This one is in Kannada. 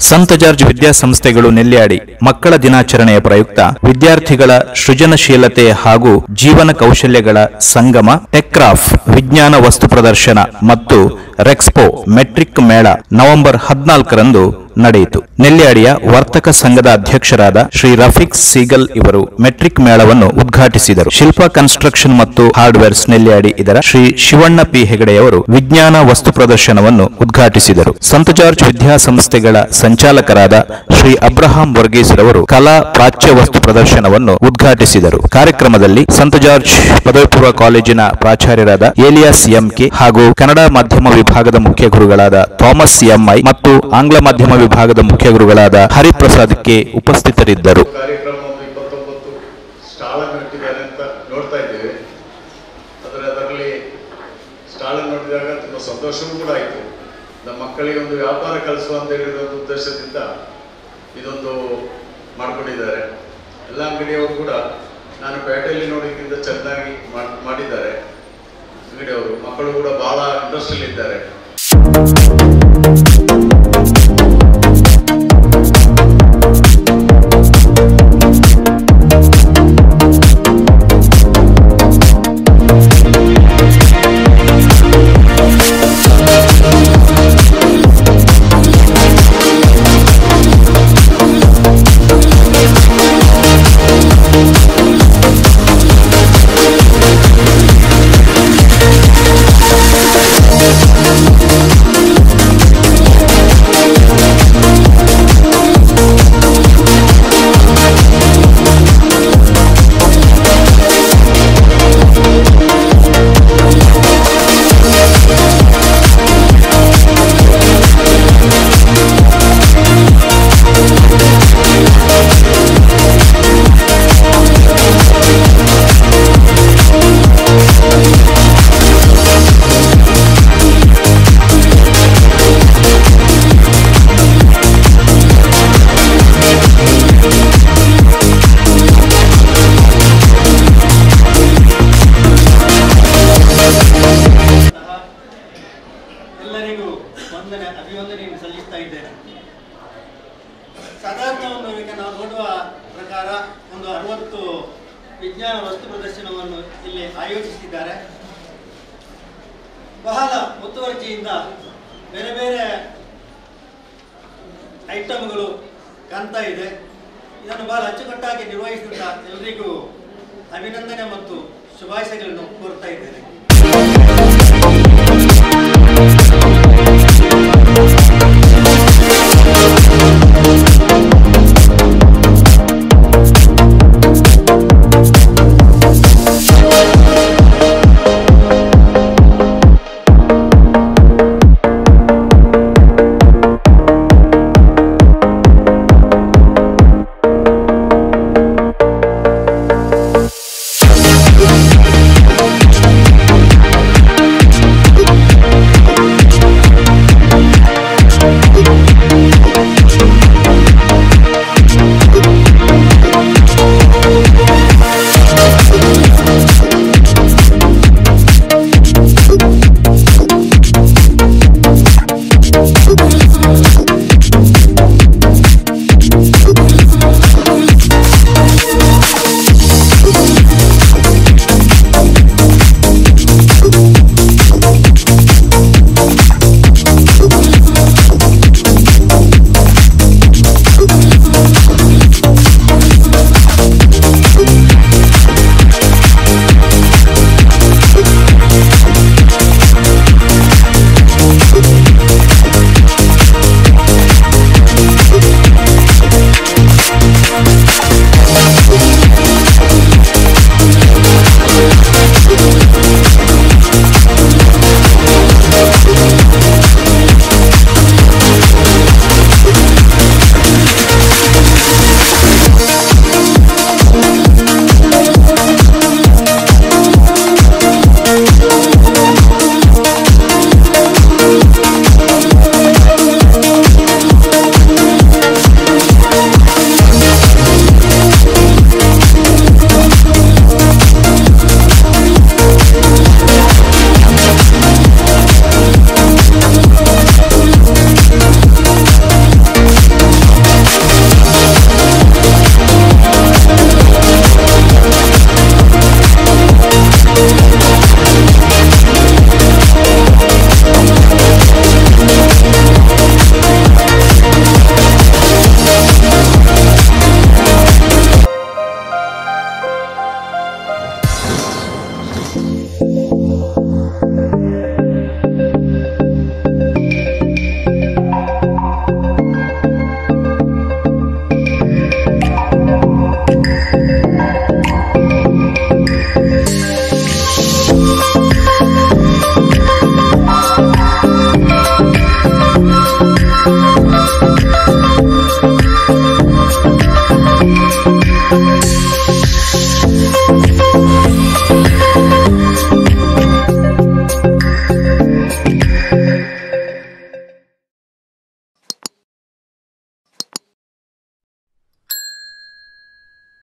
ಸಂತ ಜಾರ್ಜ್ ವಿದ್ಯಾಸಂಸ್ಥೆಗಳು ನೆಲ್ಯಾಡಿ ಮಕ್ಕಳ ದಿನಾಚರಣೆಯ ಪ್ರಯುಕ್ತ ವಿದ್ಯಾರ್ಥಿಗಳ ಸೃಜನಶೀಲತೆ ಹಾಗೂ ಜೀವನ ಕೌಶಲ್ಯಗಳ ಸಂಗಮ ಟೆಕ್ರಾಫ್ ವಿಜ್ಞಾನ ವಸ್ತು ಪ್ರದರ್ಶನ ಮತ್ತು ರೆಕ್ಸ್ಪೋ ಮೆಟ್ರಿಕ್ ಮೇಳ ನವೆಂಬರ್ 14ರಂದು ನಡೆಯಿತು. ನೆಲ್ಯಾಡಿಯ ವರ್ತಕ ಸಂಘದ ಅಧ್ಯಕ್ಷರಾದ ಶ್ರೀ ರಫೀಕ್ ಸೀಗಲ್ ಇವರು ಮೆಟ್ರಿಕ್ ಮೇಳವನ್ನು ಉದ್ಘಾಟಿಸಿದರು. ಶಿಲ್ಪ ಕನ್ಸ್ಟ್ರಕ್ಷನ್ ಮತ್ತು ಹಾರ್ಡ್ವೇರ್ಸ್ ನೆಲ್ಯಾಡಿ ಇದರ ಶ್ರೀ ಶಿವಣ್ಣ ಪಿ ಹೆಗಡೆಯವರು ವಿಜ್ಞಾನ ವಸ್ತು ಪ್ರದರ್ಶನವನ್ನು ಉದ್ಘಾಟಿಸಿದರು. ಸಂತ ಜಾರ್ಜ್ ವಿದ್ಯಾಸಂಸ್ಥೆಗಳ ಸಂಚಾಲಕರಾದ ಶ್ರೀ ಅಬ್ರಹಾಂ ವರ್ಗೀಸ್ ರವರು ಕಲಾ ಪ್ರಾಚ್ಯ ವಸ್ತು ಪ್ರದರ್ಶನವನ್ನು ಉದ್ಘಾಟಿಸಿದರು. ಕಾರ್ಯಕ್ರಮದಲ್ಲಿ ಸಂತ ಜಾರ್ಜ್ ಪದವಿ ಪೂರ್ವ ಕಾಲೇಜಿನ ಪ್ರಾಚಾರ್ಯರಾದ ಏಲಿಯಾಸ್ ಎಂಕೆ ಹಾಗೂ ಕನ್ನಡ ಮಾಧ್ಯಮ ವಿಭಾಗದ ಮುಖ್ಯ ಗುರುಗಳಾದ ಥಾಮಸ್ ಎಂಐ ಮತ್ತು ಆಂಗ್ಲ ಮಾಧ್ಯಮ ವಿಭಾಗದ ಮುಖ್ಯ ಗುರುಗಳಾದ ಹರಿಪ್ರಸಾದ್ ಕೆ ಉಪಸ್ಥಿತರಿದ್ದರು. ಸಂತೋಷವೂ ಕೂಡ ಆಯಿತು. ನಮ್ಮ ಮಕ್ಕಳಿಗೆ ಒಂದು ವ್ಯಾಪಾರ ಕಲಿಸುವ ಅಂತ ಹೇಳಿರೋ ಉದ್ದೇಶದಿಂದ ಇದೊಂದು ಮಾಡಿಕೊಂಡಿದ್ದಾರೆ. ಎಲ್ಲ ಅಂಗಡಿಯವರು ಕೂಡ ನಾನು ಪೇಟೆಯಲ್ಲಿ ನೋಡೋಕ್ಕಿಂತ ಚೆನ್ನಾಗಿ ಮಾಡಿದ್ದಾರೆ ಅಂಗಡಿಯವರು. ಮಕ್ಕಳು ಕೂಡ ಬಹಳ ಇಂಟ್ರೆಸ್ಟ್ ಇದ್ದಾರೆ. ಅಭಿವಂದನೆಯನ್ನು ಸಲ್ಲಿಸ್ತಾ ಇದ್ದೇನೆ. ಸಾಧಾರಣವನ್ನು ಈಗ ನಾವು ನೋಡುವ ಪ್ರಕಾರ ಒಂದು 60 ವಿಜ್ಞಾನ ವಸ್ತು ಪ್ರದರ್ಶನವನ್ನು ಇಲ್ಲಿ ಆಯೋಜಿಸಿದ್ದಾರೆ. ಬಹಳ ಮುತುವರ್ಜಿಯಿಂದ ಬೇರೆ ಬೇರೆ ಐಟಮ್ಗಳು ಕಾಣ್ತಾ ಇದೆ. ಇದನ್ನು ಬಹಳ ಅಚ್ಚುಕಟ್ಟಾಗಿ ನಿರ್ವಹಿಸಿದ ಎಲ್ಲರಿಗೂ ಅಭಿನಂದನೆ ಮತ್ತು ಶುಭಾಶಯಗಳನ್ನು ಕೋರ್ತಾ ಇದ್ದೇನೆ.